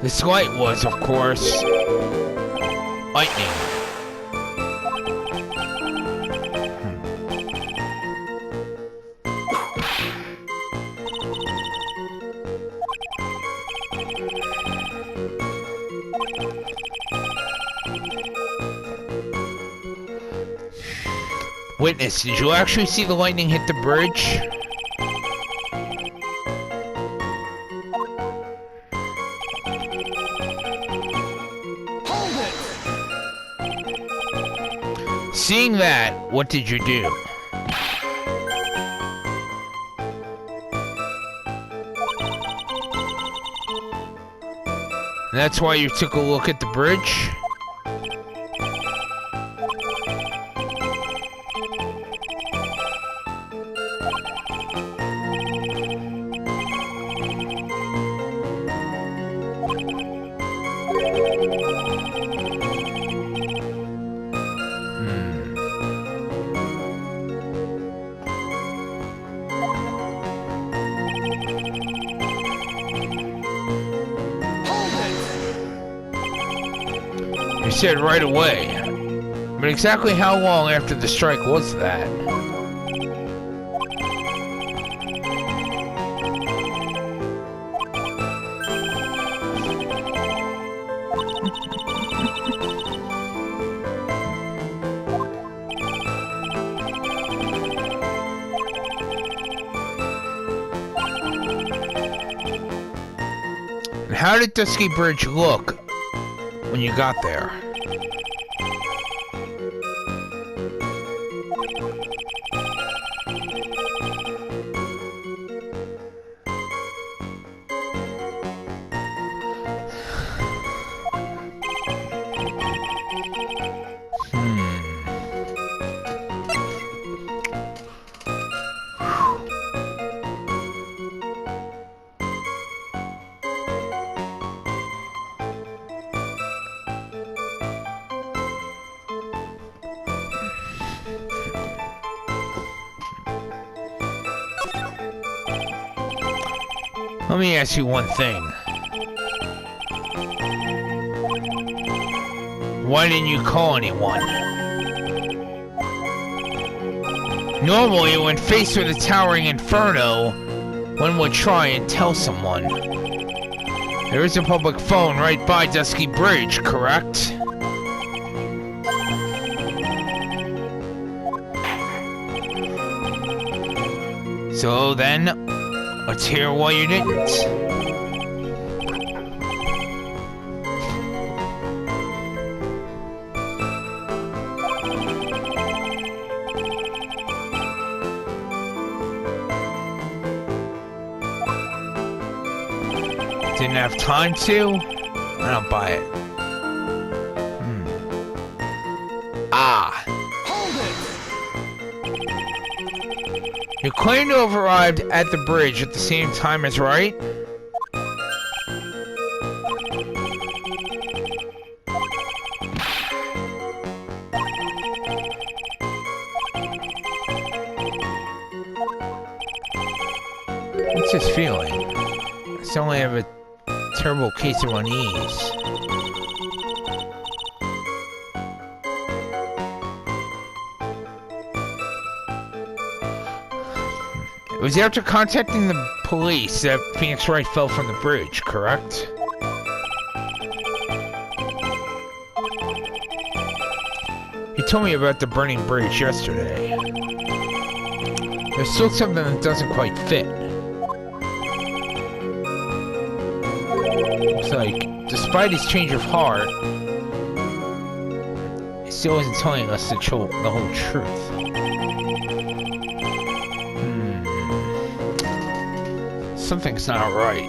This light was, of course, lightning. Witness, did you actually see the lightning hit the bridge? Seeing that, what did you do? That's why you took a look at the bridge? You said right away. But exactly how long after the strike was that? And how did Dusky Bridge look when you got there? Let me ask you one thing. Why didn't you call anyone? Normally, when faced with a towering inferno, one would try and tell someone. There is a public phone right by Dusky Bridge, correct? So then, let's hear why you didn't. Didn't have time to? I don't buy it. Ah. You claim to have arrived at the bridge at the same time as Wright? What's this feeling? I suddenly have a terrible case of unease. It was after contacting the police that Phoenix Wright fell from the bridge, correct? He told me about the burning bridge yesterday. There's still something that doesn't quite fit. Looks like, despite his change of heart, he still isn't telling us the whole truth. Something's not right.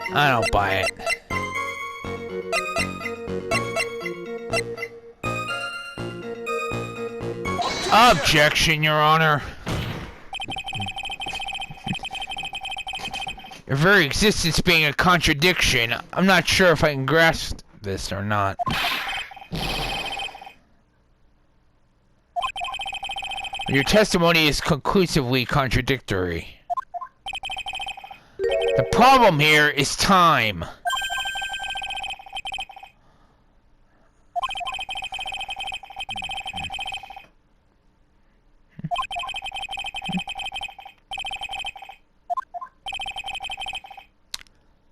I don't buy it. Objection, Your Honor. Your very existence being a contradiction, I'm not sure if I can grasp this or not. Your testimony is conclusively contradictory. The problem here is time.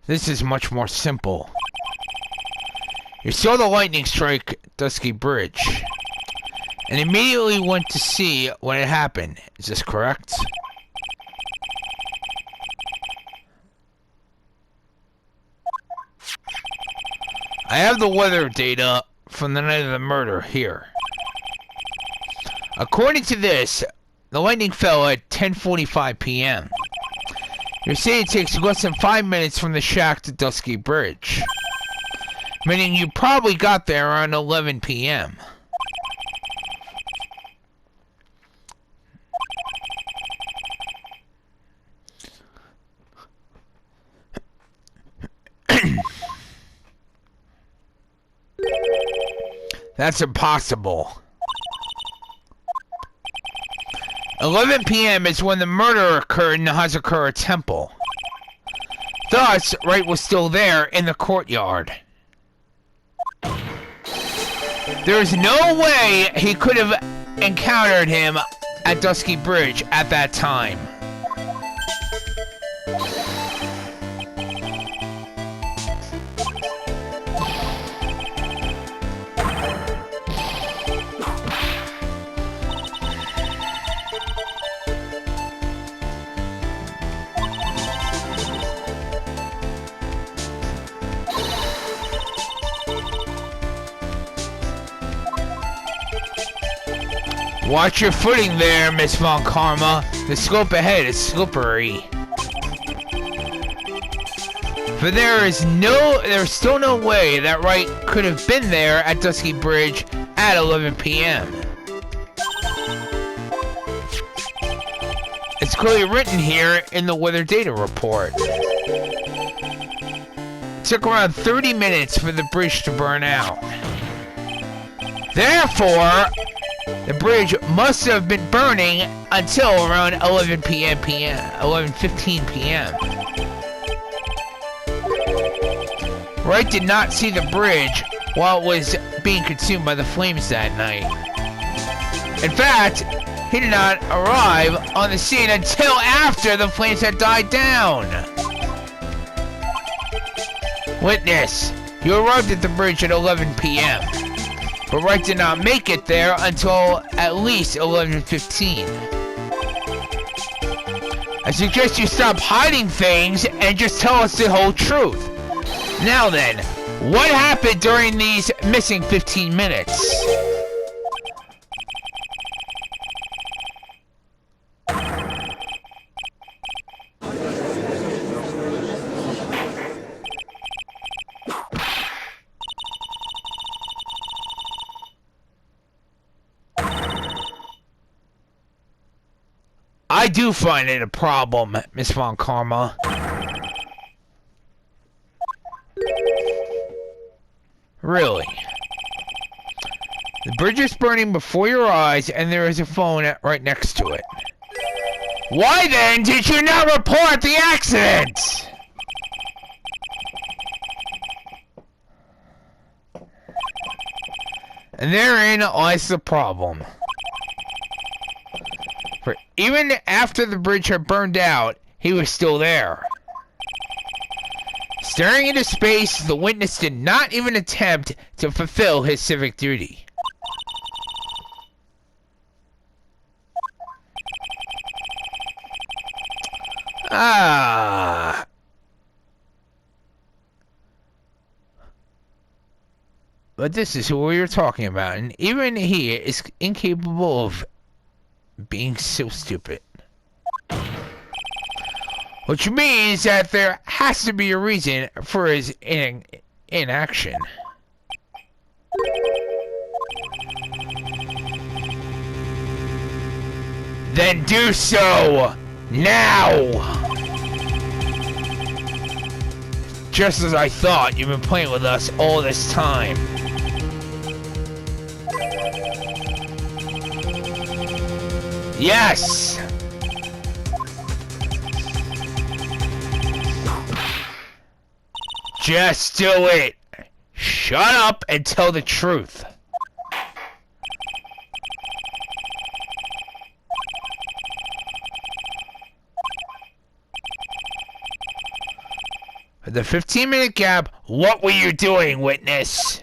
This is much more simple. You saw the lightning strike Dusky Bridge, and immediately went to see when it happened. Is this correct? I have the weather data from the night of the murder here. According to this, the lightning fell at 10:45 p.m. You're saying it takes less than 5 minutes from the shack to Dusky Bridge, meaning you probably got there around 11 p.m. That's impossible. 11 p.m. is when the murder occurred in the Hazakura Temple. Thus, Wright was still there in the courtyard. There is no way he could have encountered him at Dusky Bridge at that time. Watch your footing there, Miss Von Karma. The slope ahead is slippery. For there's still no way that Wright could have been there at Dusky Bridge at 11 p.m. It's clearly written here in the weather data report. It took around 30 minutes for the bridge to burn out. Therefore, the bridge must have been burning until around 11:15 p.m. Wright did not see the bridge while it was being consumed by the flames that night. In fact, he did not arrive on the scene until after the flames had died down. Witness, you arrived at the bridge at 11 p.m. but Wright did not make it there until at least 11:15. I suggest you stop hiding things and just tell us the whole truth. Now then, what happened during these missing 15 minutes? I do find it a problem, Miss Von Karma. Really. The bridge is burning before your eyes, and there is a phone right next to it. Why then did you not report the accident? And therein lies the problem. For even after the bridge had burned out, he was still there. Staring into space, the witness did not even attempt to fulfill his civic duty. But this is who we were talking about, and even he is incapable of being so stupid. Which means that there has to be a reason for his inaction. Then do so! Now! Just as I thought, you've been playing with us all this time. Yes! Just do it! Shut up and tell the truth. The 15-minute gap, what were you doing, witness?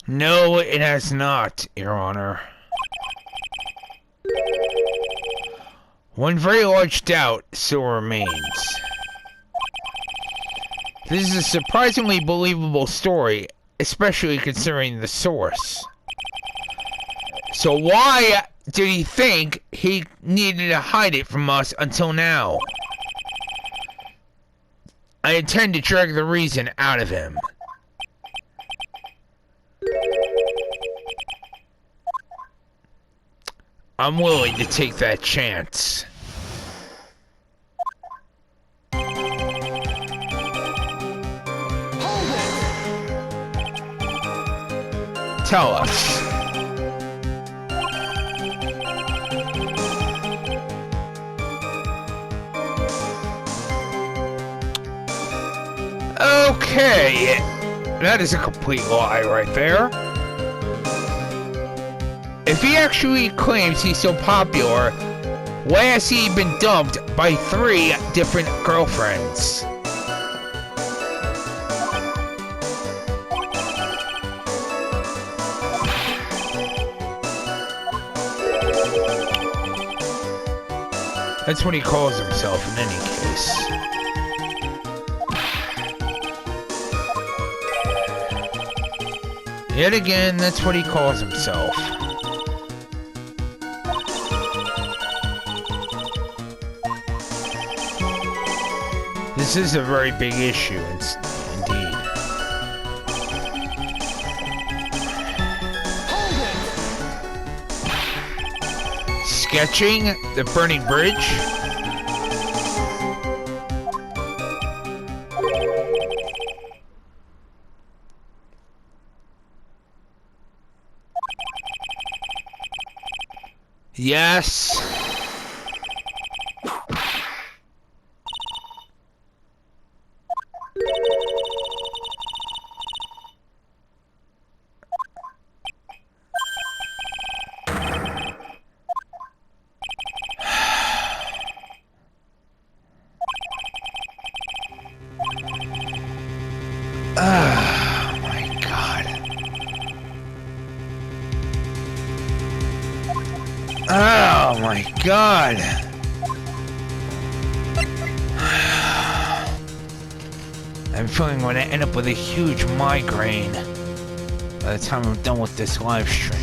No, it has not, Your Honor. One very large doubt still remains. This is a surprisingly believable story, especially considering the source. So why did he think he needed to hide it from us until now? I intend to drag the reason out of him. I'm willing to take that chance. Tell us. Okay. That is a complete lie right there. If he actually claims he's so popular, why has he been dumped by 3 different girlfriends? That's what he calls himself in any case. Yet again, that's what he calls himself. This is a very big issue, indeed. Sketching the burning bridge? Yes. Oh my God. Oh my God. I'm feeling I'm going to end up with a huge migraine by the time I'm done with this live stream.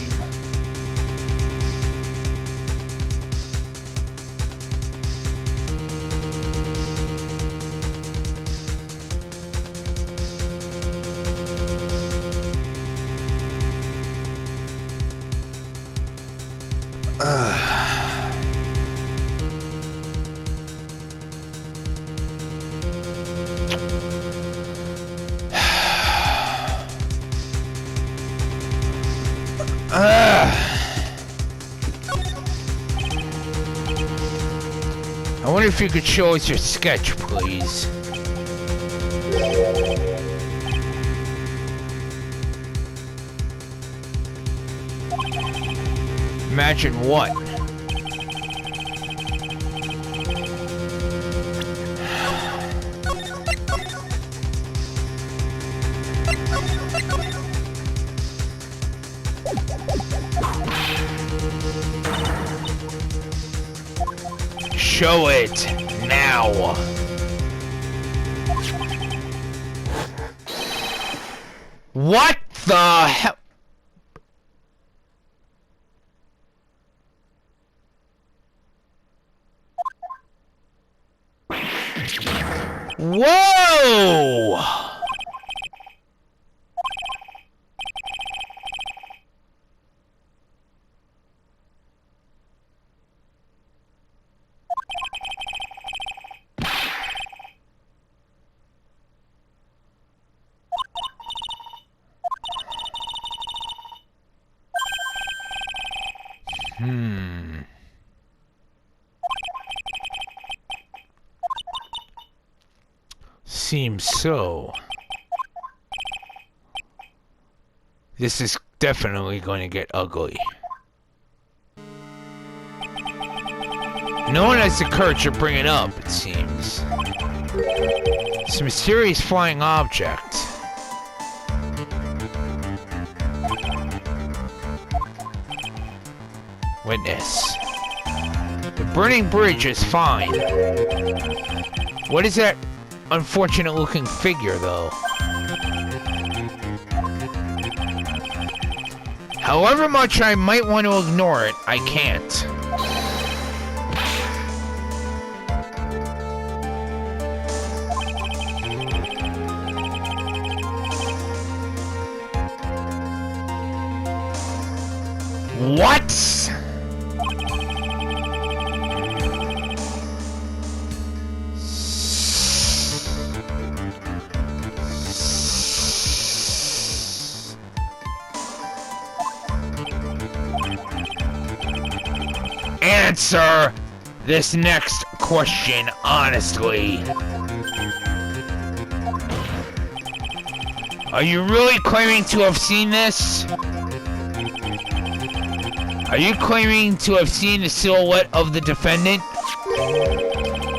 wonder if you could show us your sketch, please. Imagine what? Show it now. What the hell? Whoa! Seems so. This is definitely going to get ugly. No one has the courage to bring it up, it seems. It's a mysterious flying object. Witness. The burning bridge is fine. What is that unfortunate looking figure, though? However much I might want to ignore it, I can't. What? Answer this next question honestly. Are you really claiming to have seen this? Are you claiming to have seen the silhouette of the defendant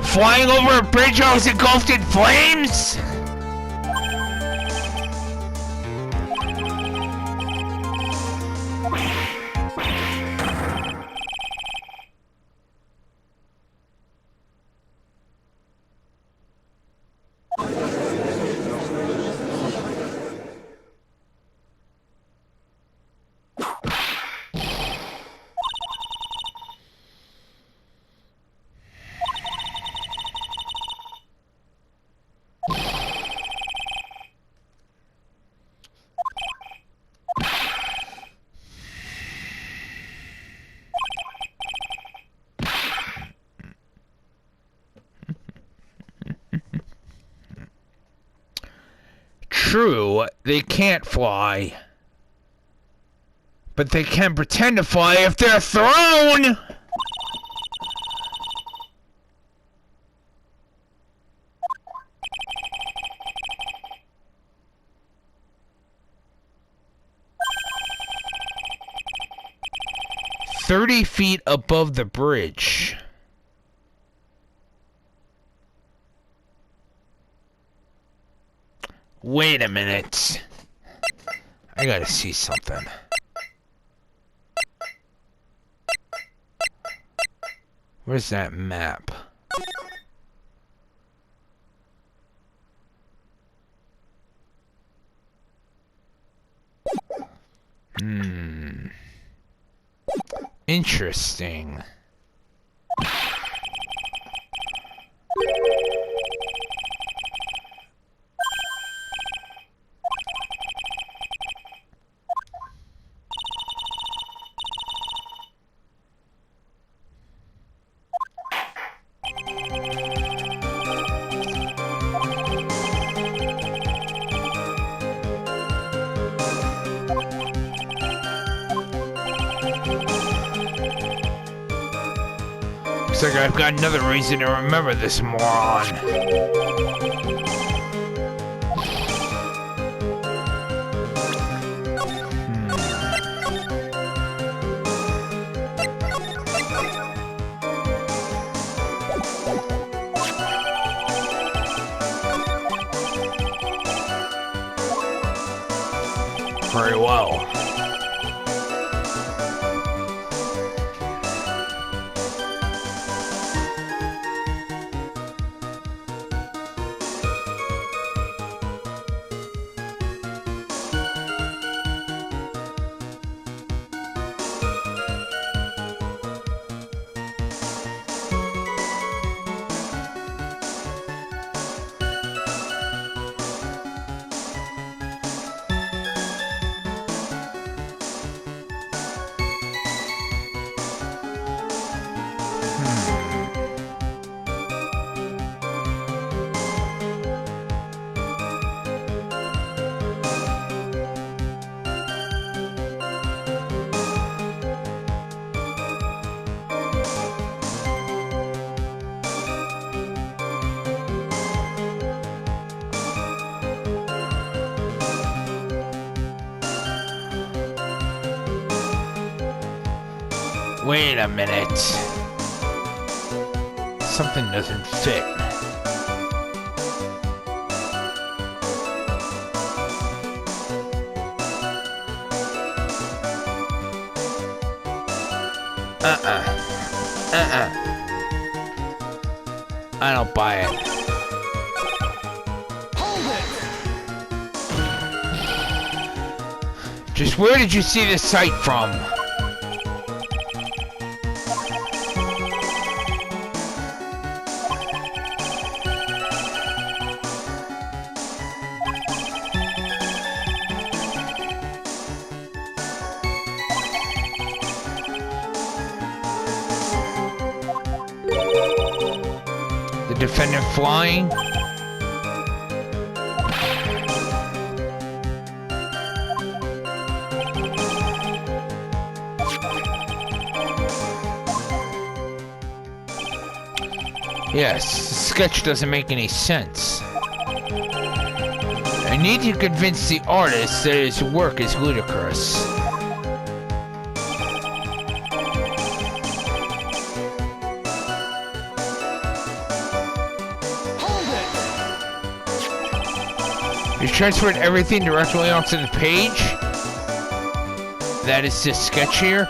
flying over a bridge that was engulfed in flames? True, they can't fly. But they can pretend to fly if they're thrown! "30 feet above the bridge." Wait a minute. I gotta see something. Where's that map? Interesting. like I've got another reason to remember this moron. Very well. Wait a minute. Something doesn't fit. I don't buy it. Just where did you see this site from? The defendant flying? Yes, the sketch doesn't make any sense. I need to convince the artist that his work is ludicrous. You transferred everything directly onto the page? That is this sketch here?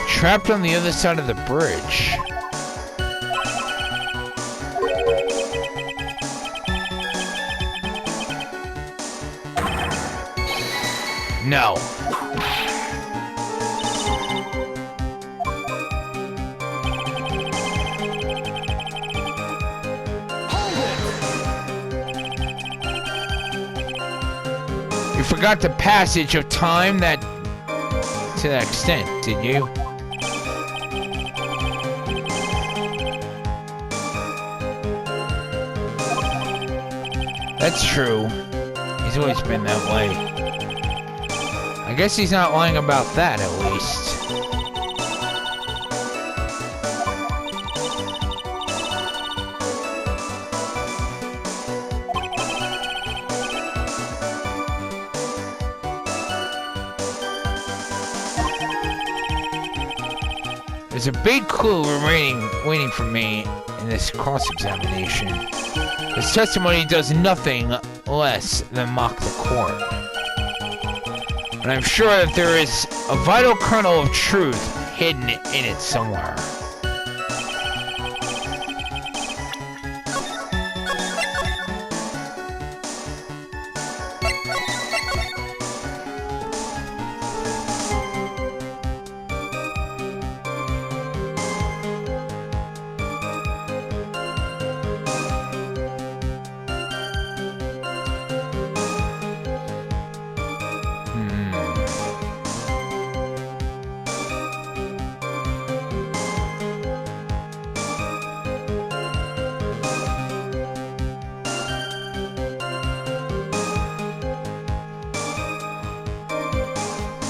Trapped on the other side of the bridge. No. You forgot the passage of time that to that extent, did you? That's true. He's always been that way. I guess he's not lying about that, at least. There's a big clue waiting for me in this cross-examination. His testimony does nothing less than mock the court. And I'm sure that there is a vital kernel of truth hidden in it somewhere.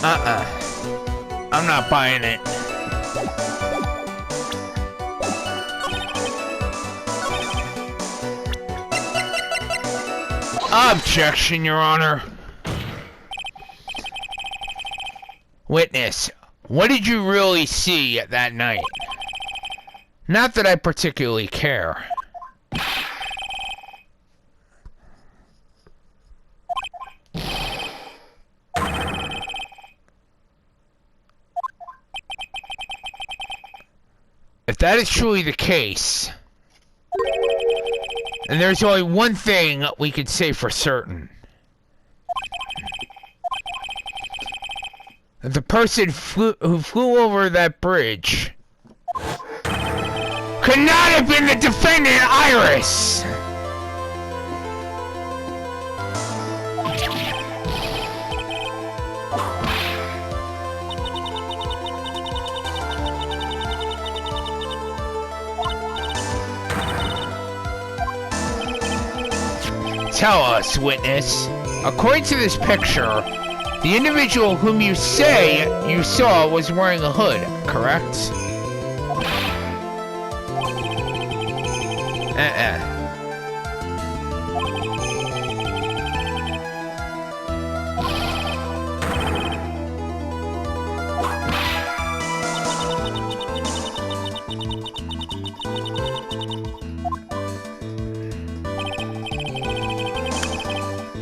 I'm not buying it. Objection, Your Honor. Witness, what did you really see that night? Not that I particularly care. If that is truly the case, then there's only one thing we can say for certain. The person who flew over that bridge could not have been the defendant, Iris! Tell us, witness. According to this picture, the individual whom you say you saw was wearing a hood, correct?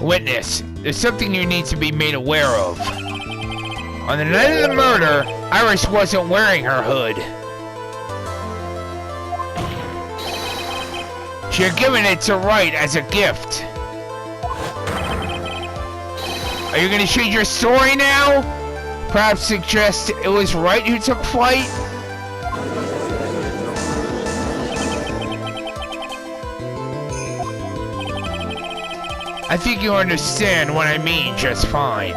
Witness, there's something you need to be made aware of. On the night of the murder, Iris wasn't wearing her hood. She had given it to Wright as a gift. Are you gonna change your story now? Perhaps suggest it was Wright who took flight? I think you understand what I mean just fine.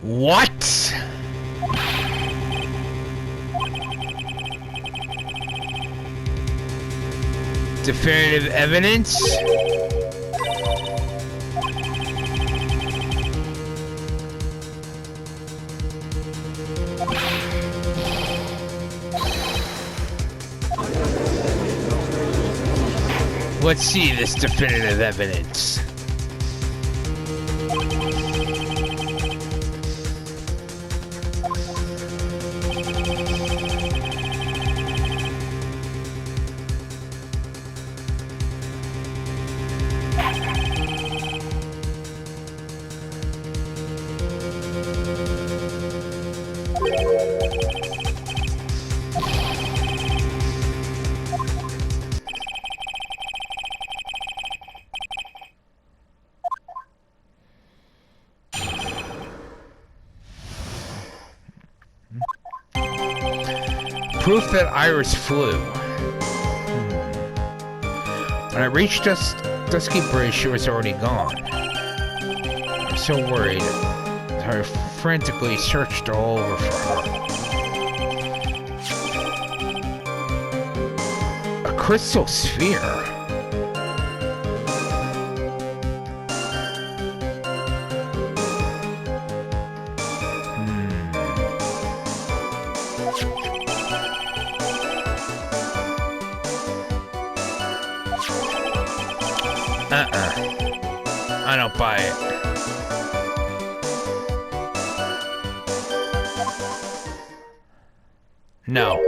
What? Definitive evidence? Let's see this definitive evidence. Proof that Iris flew. When I reached Dusky Bridge, she was already gone. I was so worried that I frantically searched all over for her. A crystal sphere? I don't buy it. No.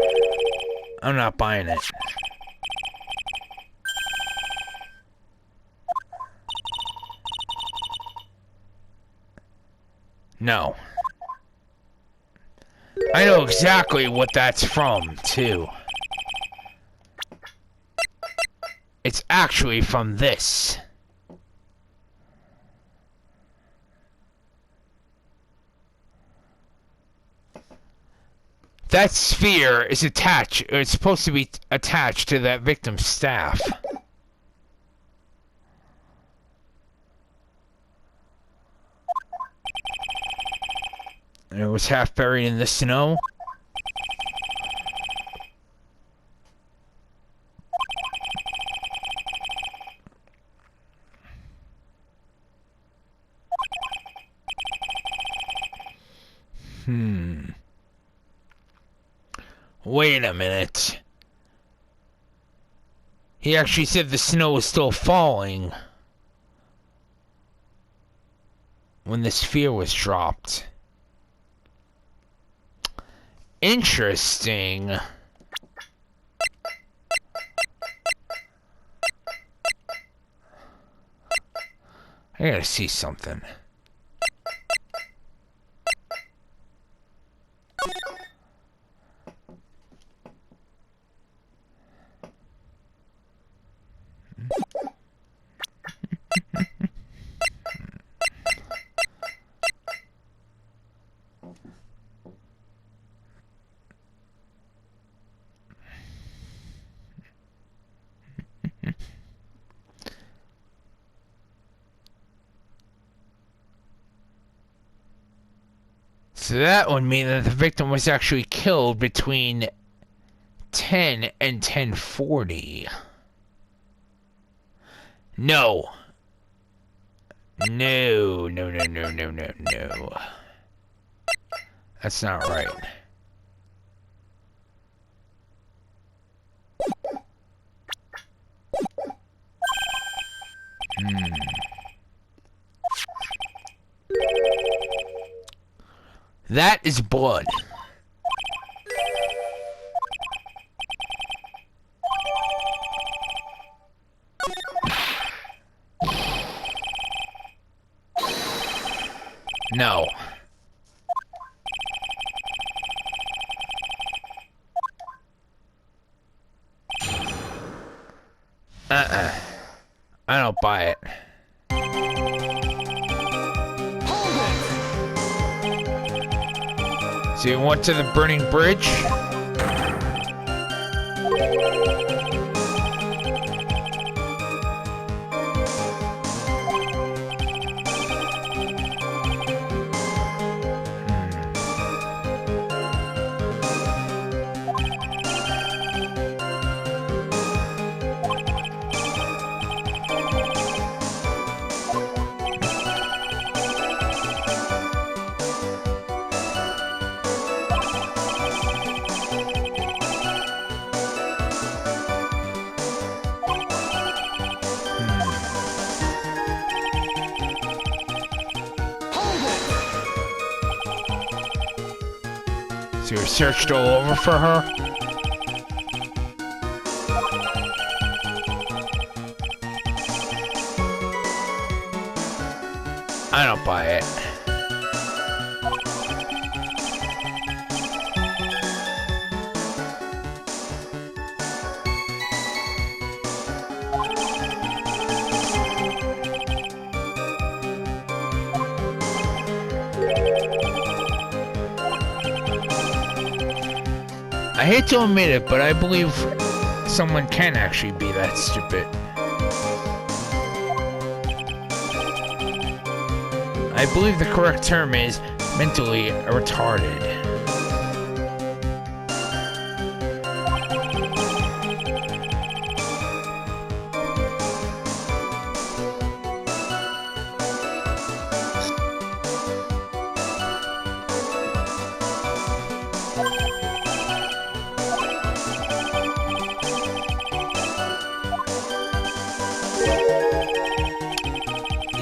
I'm not buying it. No. I know exactly what that's from, too. It's actually from this. That sphere is attached, or it's supposed to be attached to that victim's staff. And it was half buried in the snow. Wait a minute. He actually said the snow was still falling when the sphere was dropped. Interesting. I gotta see something. So that would mean that the victim was actually killed between 10 and 10:40. No. No. That's not right. That is blood. No. I don't buy it. So you went to the burning bridge? So you searched all over for her? I don't buy it. I hate to admit it, but I believe someone can actually be that stupid. I believe the correct term is mentally retarded.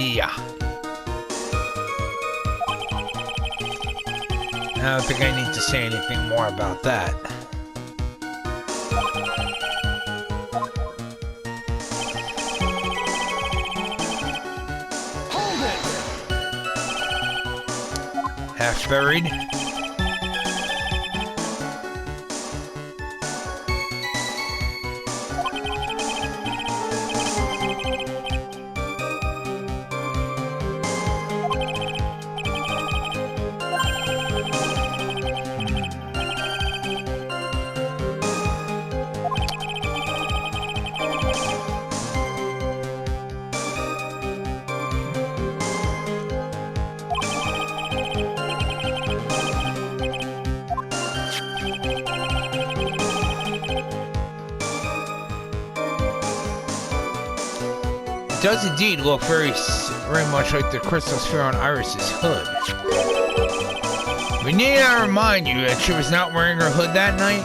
Yeah. I don't think I need to say anything more about that. Hold it! Half buried. It does indeed look very much like the crystal sphere on Iris's hood. We need to remind you that she was not wearing her hood that night.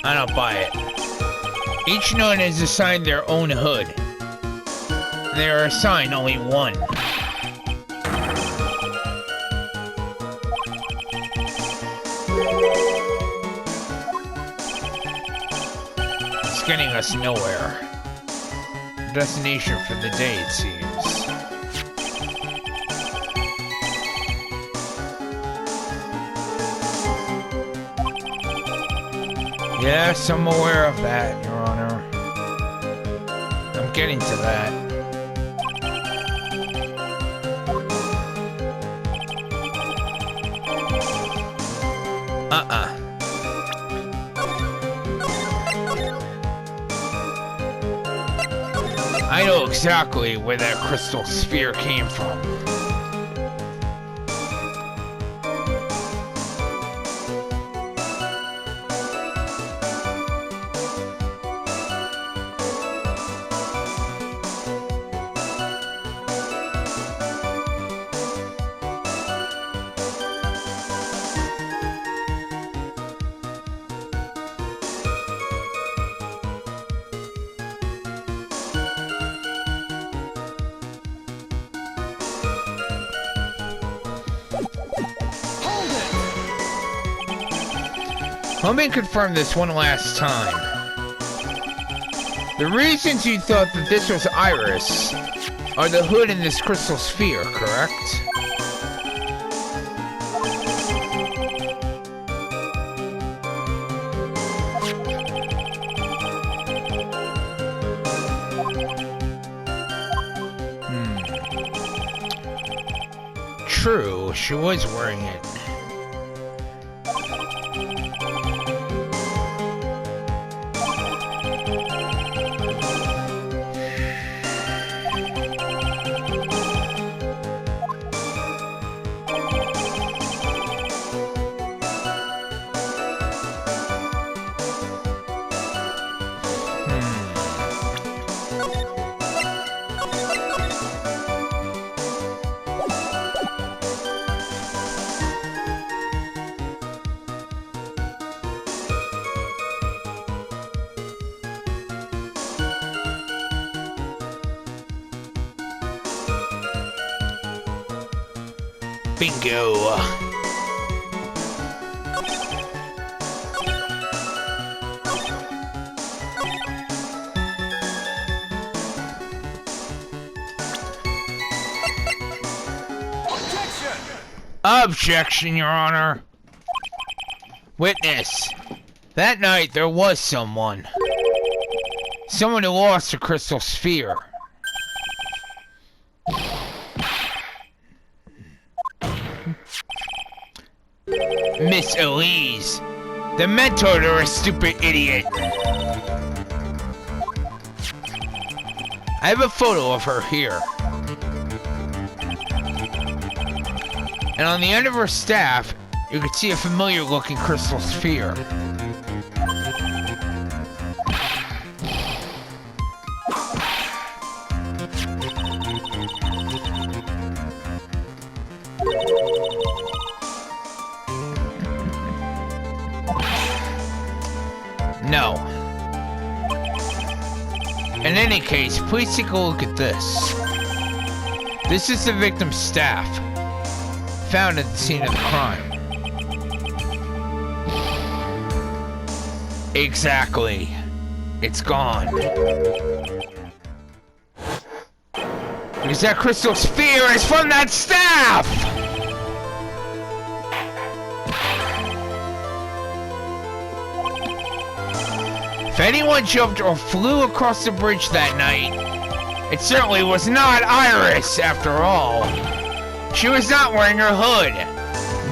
I don't buy it. Each nun is assigned their own hood. They are assigned only one. It's getting us nowhere. Destination for the day, it seems. Yes, I'm aware of that, Your Honor. I'm getting to that. I know exactly where that crystal sphere came from. Let me confirm this one last time. The reasons you thought that this was Iris are the hood in this crystal sphere, correct? True, she was wearing it. Bingo. Objection, Your Honor. Witness. That night there was someone. Someone who lost a crystal sphere. Miss Elise. The mentor to a stupid idiot. I have a photo of her here. And on the end of her staff, you can see a familiar looking crystal sphere. No. In any case, please take a look at this. This is the victim's staff, found at the scene of the crime. Exactly. It's gone. Because that crystal sphere is from that staff! If anyone jumped or flew across the bridge that night, it certainly was not Iris, after all. She was not wearing her hood.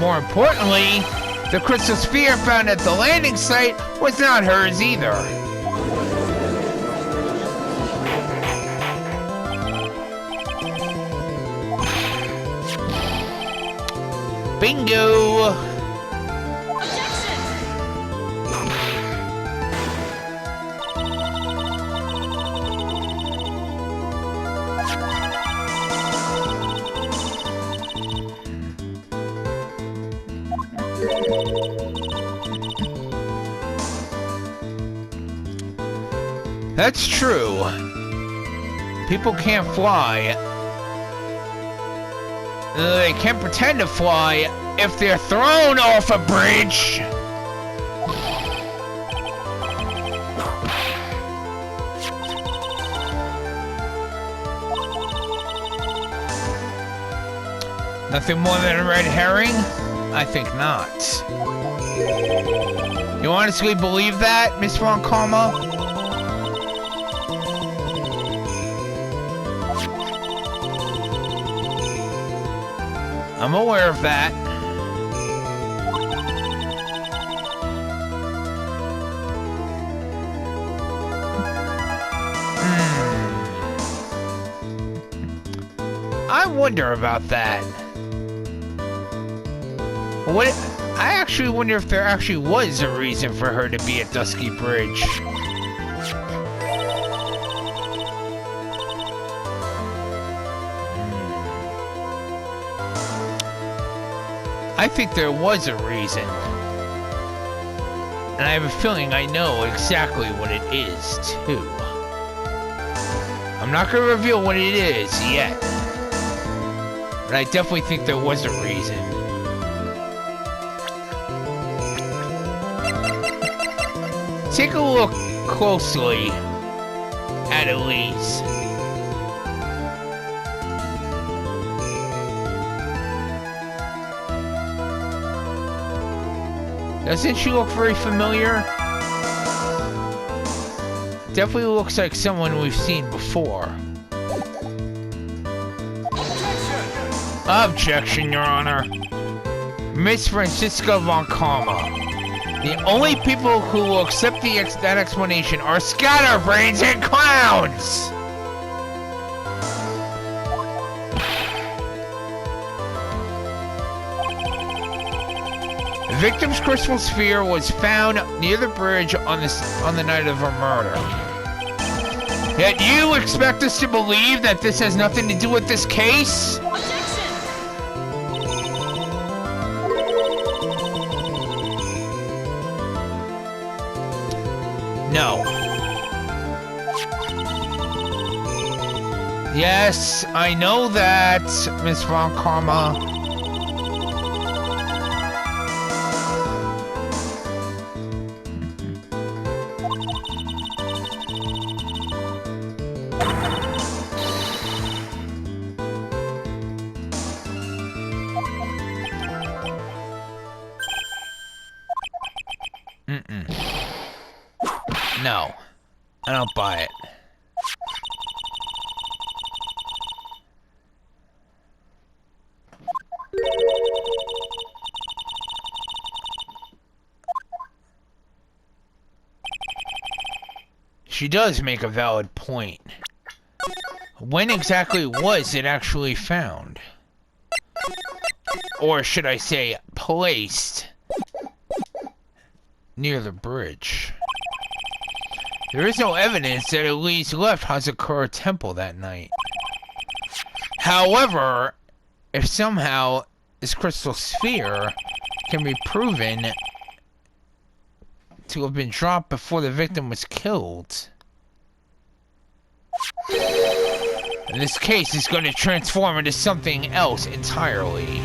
More importantly, the crystal sphere found at the landing site was not hers either. Bingo! That's true. People can't fly. They can't pretend to fly if they're thrown off a bridge. Nothing more than a red herring? I think not. You honestly believe that, Miss Von Karma? I'm aware of that. I wonder about that. What? I actually wonder if there actually was a reason for her to be at Dusky Bridge. I think there was a reason. And I have a feeling I know exactly what it is, too. I'm not going to reveal what it is yet. But I definitely think there was a reason. Take a look closely at Elise. Doesn't she look very familiar? Definitely looks like someone we've seen before. Objection, Your Honor. Miss Francisca Von Karma. The only people who will accept that explanation are scatterbrains and clowns! The victim's crystal sphere was found near the bridge on the night of her murder. Yet you expect us to believe that this has nothing to do with this case? No. Yes, I know that, Miss Von Karma. No, I don't buy it. She does make a valid point. When exactly was it actually found? Or should I say, placed near the bridge? There is no evidence that Elise left Hazakura Temple that night. However, if somehow this crystal sphere can be proven to have been dropped before the victim was killed, then this case is going to transform into something else entirely.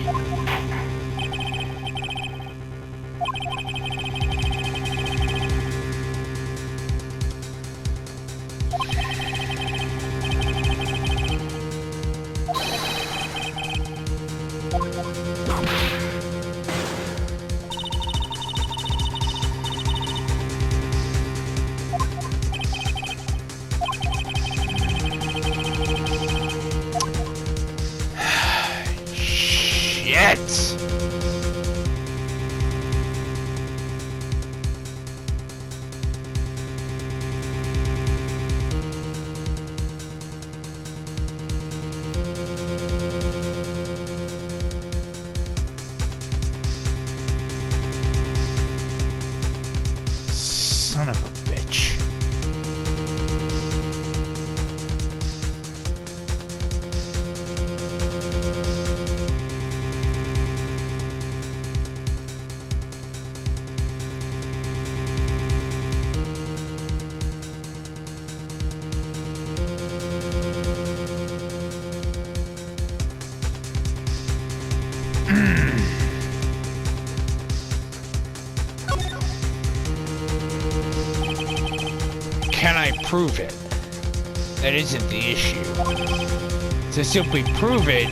Shit! can I prove it? That isn't the issue. To simply prove it,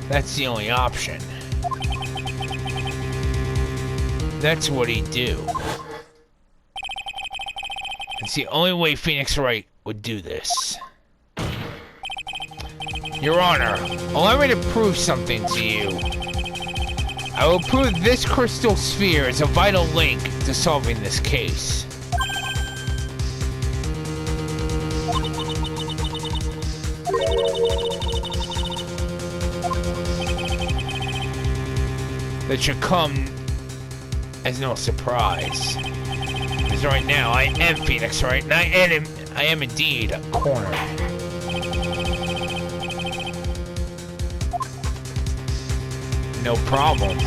that's the only option. That's what he'd do. It's the only way Phoenix Wright would do this. Your Honor, allow me to prove something to you. I will prove this crystal sphere is a vital link to solving this case. That should come as no surprise. Because right now, I am Phoenix Wright, and I am indeed cornered. No problem.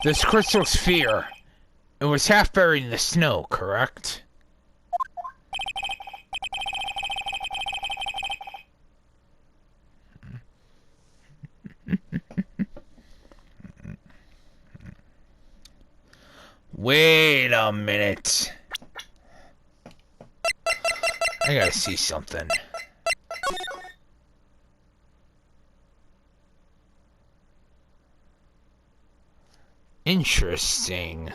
This crystal sphere, it was half buried in the snow, correct? Wait a minute. I gotta see something. Interesting.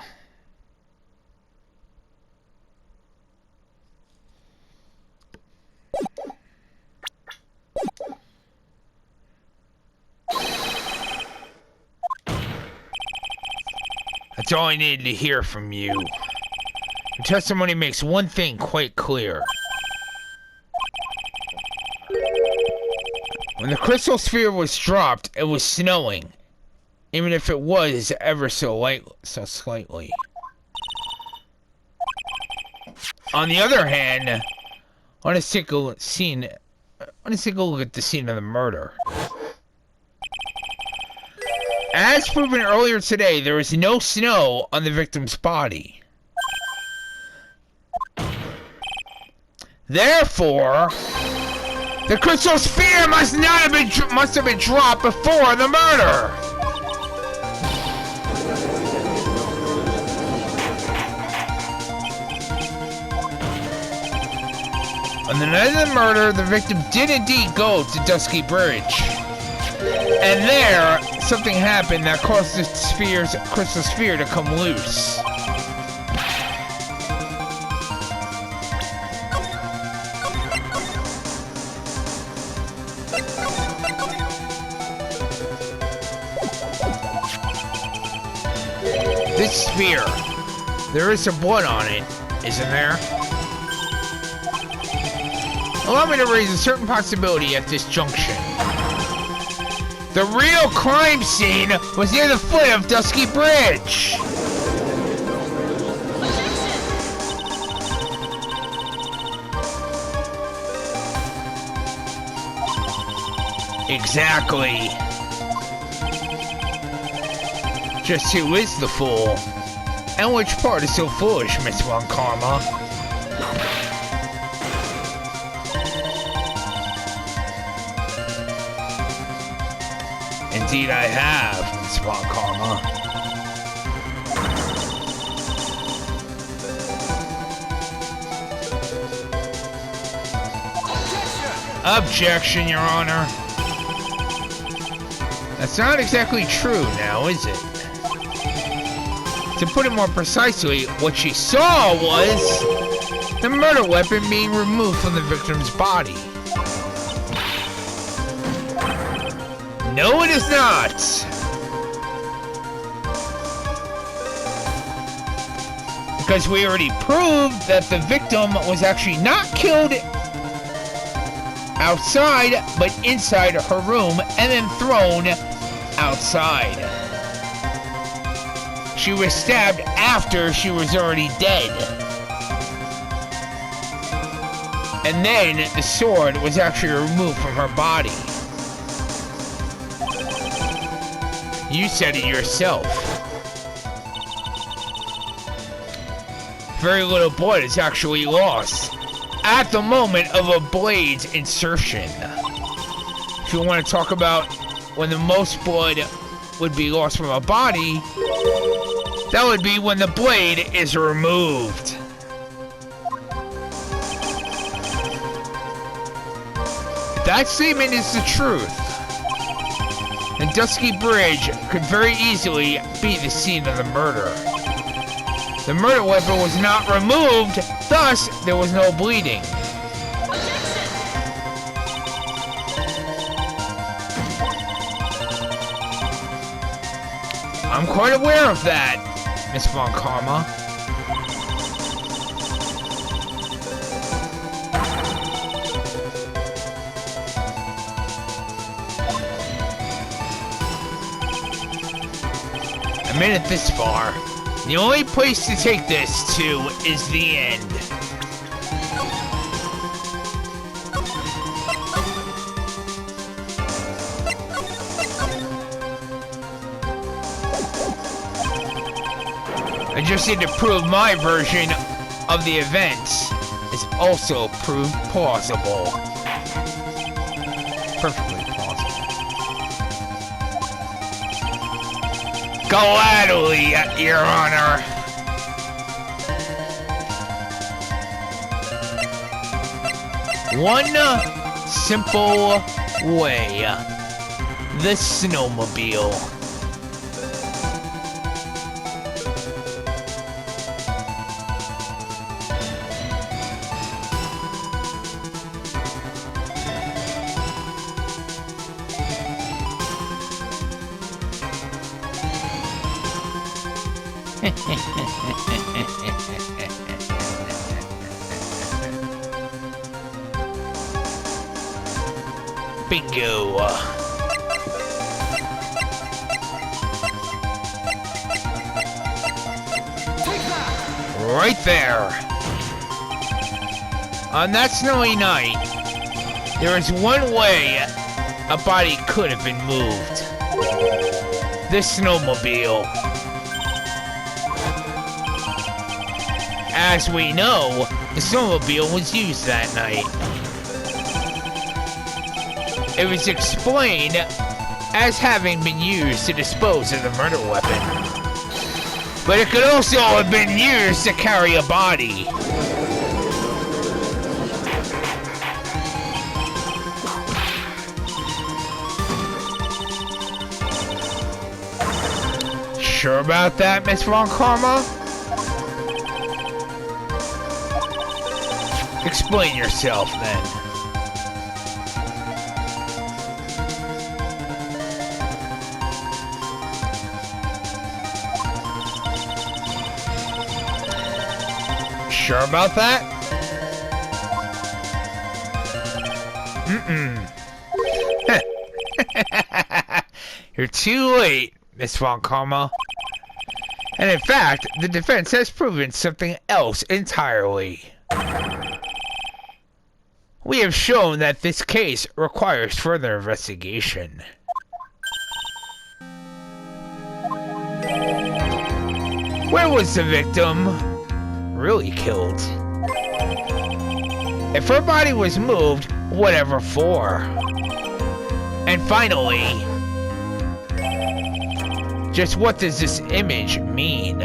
That's all I needed to hear from you. Your testimony makes one thing quite clear. When the crystal sphere was dropped, it was snowing. Even if it was ever so slightly. On the other hand, let's take a look at the scene of the murder. As proven earlier today, there was no snow on the victim's body. Therefore, the crystal sphere must have been dropped before the murder. On the night of the murder, the victim did indeed go to Dusky Bridge. And there, something happened that caused the crystal sphere to come loose. This sphere, there is some blood on it, isn't there? Allow me to raise a certain possibility at this junction. The real crime scene was near the foot of Dusky Bridge. Exactly. Just who is the fool? And which part is so foolish, Miss Von Karma? Indeed I have, Miss Von Karma. Objection, Your Honor. That's not exactly true now, is it? To put it more precisely, what she saw was the murder weapon being removed from the victim's body. No, it is not! Because we already proved that the victim was actually not killed outside, but inside her room and then thrown outside. She was stabbed after she was already dead. And then the sword was actually removed from her body. You said it yourself. Very little blood is actually lost at the moment of a blade's insertion. If you want to talk about when the most blood would be lost from a body, that would be when the blade is removed. That statement is the truth. And Dusky Bridge could very easily be the scene of the murder. The murder weapon was not removed, thus there was no bleeding. I'm quite aware of that, Miss Von Karma. I made it this far. The only place to take this to is the end. I just need to prove my version of the events is also proved plausible. Perfectly plausible. Gladly, Your Honor. One simple way. The snowmobile. Bingo. Right there. On that snowy night, there is one way a body could have been moved. This snowmobile. As we know, the snowmobile was used that night. It was explained as having been used to dispose of the murder weapon. But it could also have been used to carry a body. Sure about that, Miss Von Karma? Explain yourself, then. Sure about that? You're too late, Miss Von Karma. And in fact, the defense has proven something else entirely. We have shown that this case requires further investigation. Where was the victim really killed? If her body was moved, whatever for? And finally, just what does this image mean?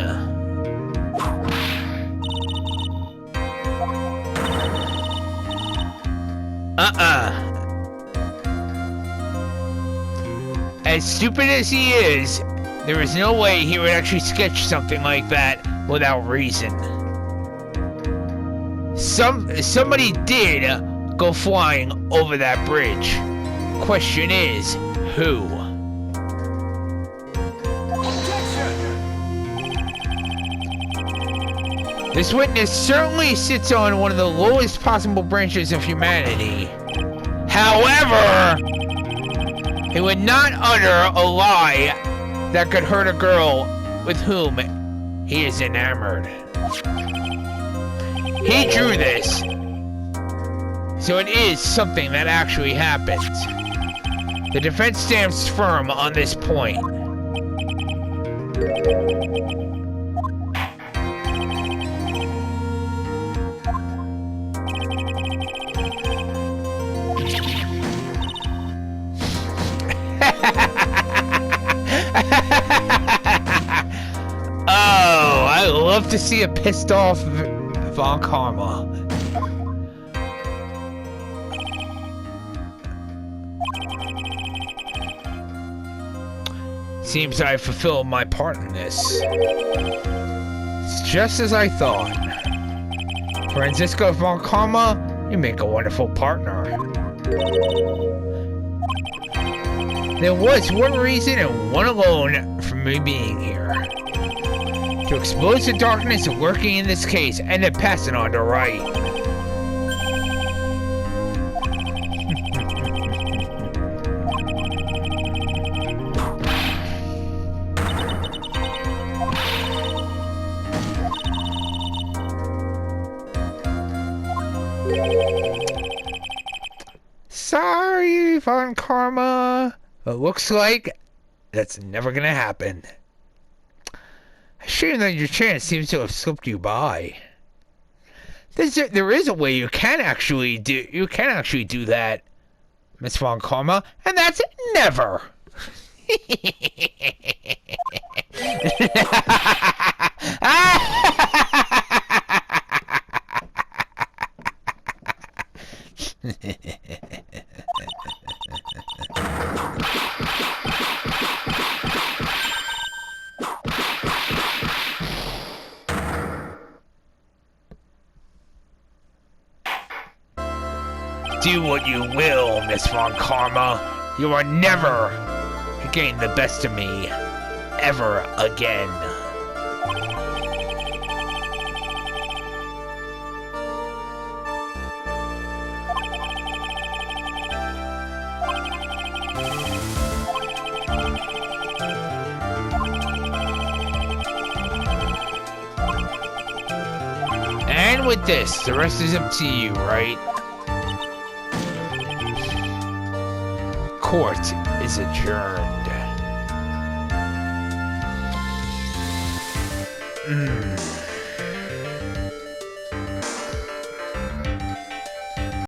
As stupid as he is, there is no way he would actually sketch something like that without reason. Somebody did go flying over that bridge. Question is, who? This witness certainly sits on one of the lowest possible branches of humanity. However, he would not utter a lie that could hurt a girl with whom he is enamored. He drew this, so it is something that actually happens. The defense stands firm on this point. Oh, I love to see a pissed off Von Karma. Seems I fulfilled my part in this. It's just as I thought. Francisco Von Karma, you make a wonderful partner. There was one reason and one alone for me being here. To expose the darkness lurking in this case and then pass it on to Wright. Sorry, Von Karma. It looks like that's never gonna happen. A shame that your chance seems to have slipped you by. There is a way you can actually do that, Miss Von Karma, and that's never. Do what you will, Miss Von Karma. You are never to gain the best of me ever again. And with this, the rest is up to you, right? Court is adjourned.